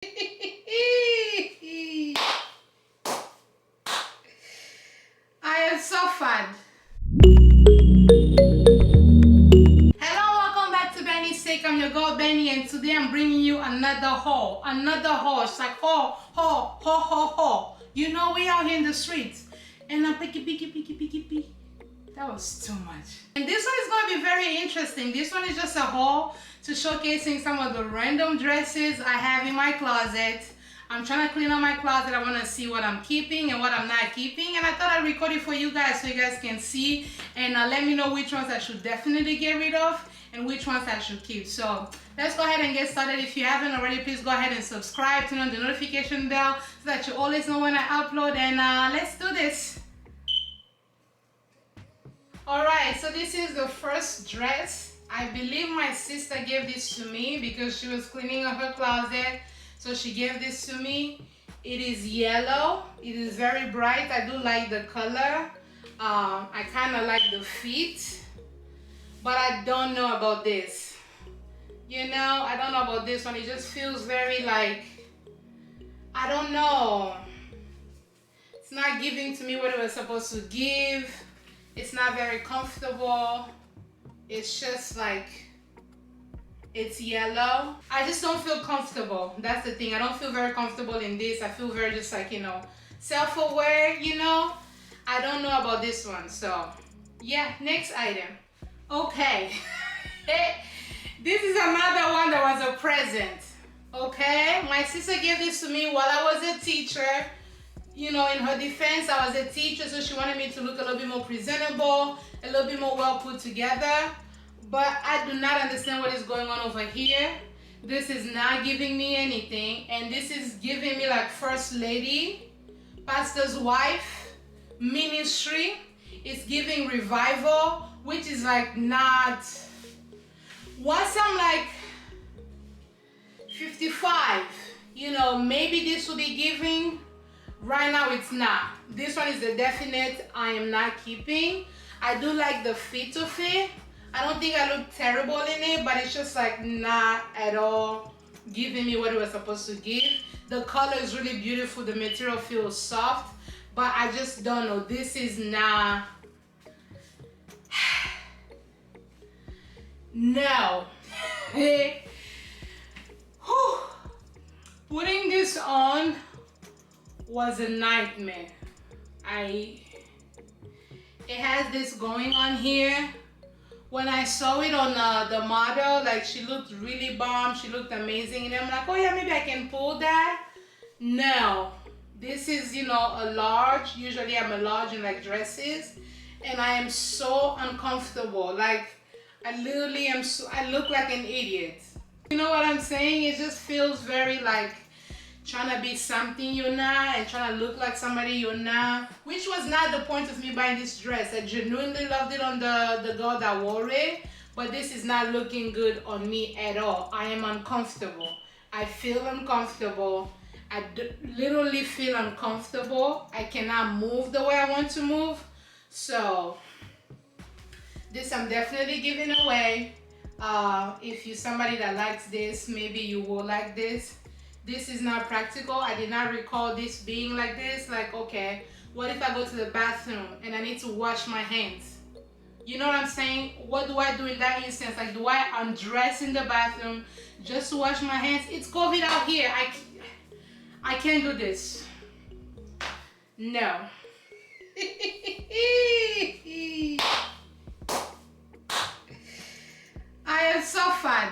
I am so fun. Hello, welcome back to Benny's Sake. I'm your girl Benny, and today I'm bringing you another haul. Another haul. It's like haul. You know, we out here in the streets, and I'm picky. That was too much. And this one is going to be very interesting. This one is just a haul to showcasing some of the random dresses I have in my closet. I'm trying to clean up my closet. I want to see what I'm keeping and what I'm not keeping. And I thought I'd record it for you guys so you guys can see. And let me know which ones I should definitely get rid of and which ones I should keep. So let's go ahead and get started. If you haven't already, please go ahead and subscribe. Turn on the notification bell so that you always know when I upload. And let's do this. Alright, so this is the first dress. I believe my sister gave this to me because she was cleaning up her closet. So she gave this to me. It is yellow. It is very bright. I do like the color. I kind of like the feet. But I don't know about this. You know, I don't know about this one. It just feels very like, I don't know. It's not giving to me what it was supposed to give. It's not very comfortable. It's just like, it's yellow. I just don't feel comfortable. That's the thing. I don't feel very comfortable in this. I feel very just like, you know, self-aware, you know. I don't know about this one. So, yeah, next item. Okay. This is another one that was a present. Okay? My sister gave this to me while I was a teacher. You know, in her defense, I was a teacher, so she wanted me to look a little bit more presentable, a little bit more well put together. But I do not understand what is going on over here. This is not giving me anything. And this is giving me like first lady, pastor's wife, ministry. It's giving revival, which is like not... Once I'm like 55, you know, maybe this will be giving. Right now it's not. This one is the definite I am not keeping. I do like the fit of it. I don't think I look terrible in it, but it's just like not at all giving me what it was supposed to give. The color is really beautiful. The material feels soft, but I just don't know. This is not... No. Putting this on was a nightmare. It has this going on here. When I saw it on the model, like she looked really bomb, she looked amazing, and I'm like, oh yeah, maybe I can pull that. No, this is, you know, a large. Usually I'm a large in like dresses, and I am so uncomfortable. Like I literally am so, I look like an idiot. You know what I'm saying? It just feels very like trying to be something you're not and trying to look like somebody you're not, which was not the point of me buying this dress. I genuinely loved it on the girl that wore it, but this is not looking good on me at all. I am uncomfortable. I feel uncomfortable. I literally feel uncomfortable. I cannot move the way I want to move. So this I'm definitely giving away. If you're somebody that likes this, maybe you will like this. This is not practical. I did not recall this being like this. Like, okay, what if I go to the bathroom and I need to wash my hands? You know what I'm saying? What do I do in that instance? Like, do I undress in the bathroom just to wash my hands? It's COVID out here. I can't do this. No. I am so fun.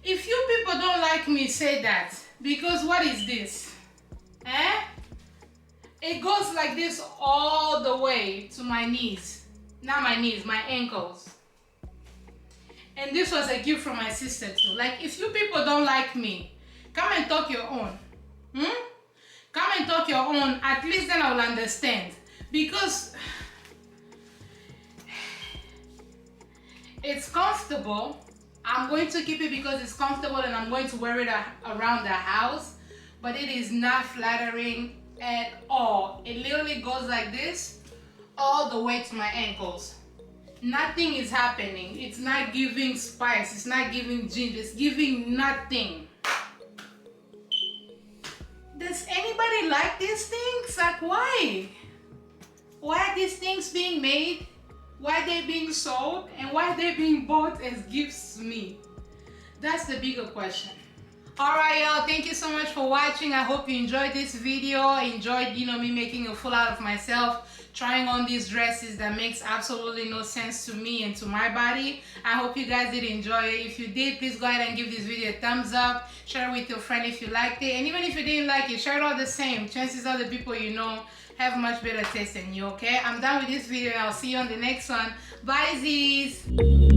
If you people don't like me, say that. Because what is this? Eh? It goes like this all the way to my knees. Not my knees, my ankles. And this was a gift from my sister too. Like, if you people don't like me, come and talk your own. Come and talk your own. At least then I will understand. Because it's comfortable. I'm going to keep it because it's comfortable and I'm going to wear it around the house, but it is not flattering at all. It literally goes like this all the way to my ankles. Nothing is happening. It's not giving spice. It's not giving ginger. It's giving nothing. Does anybody like these things? Like, why? Why are these things being made? Why are they being sold? And why are they being bought as gifts to me? That's the bigger question. Alright y'all, thank you so much for watching. I hope you enjoyed this video, enjoyed me making a fool out of myself, trying on these dresses that makes absolutely no sense to me and to my body. I hope you guys did enjoy it. If you did, please go ahead and give this video a thumbs up, share it with your friend if you liked it, and even if you didn't like it, share it all the same. Chances are the people you know have much better taste than you. Okay, I'm done with this video and I'll see you on the next one. Bye Z's.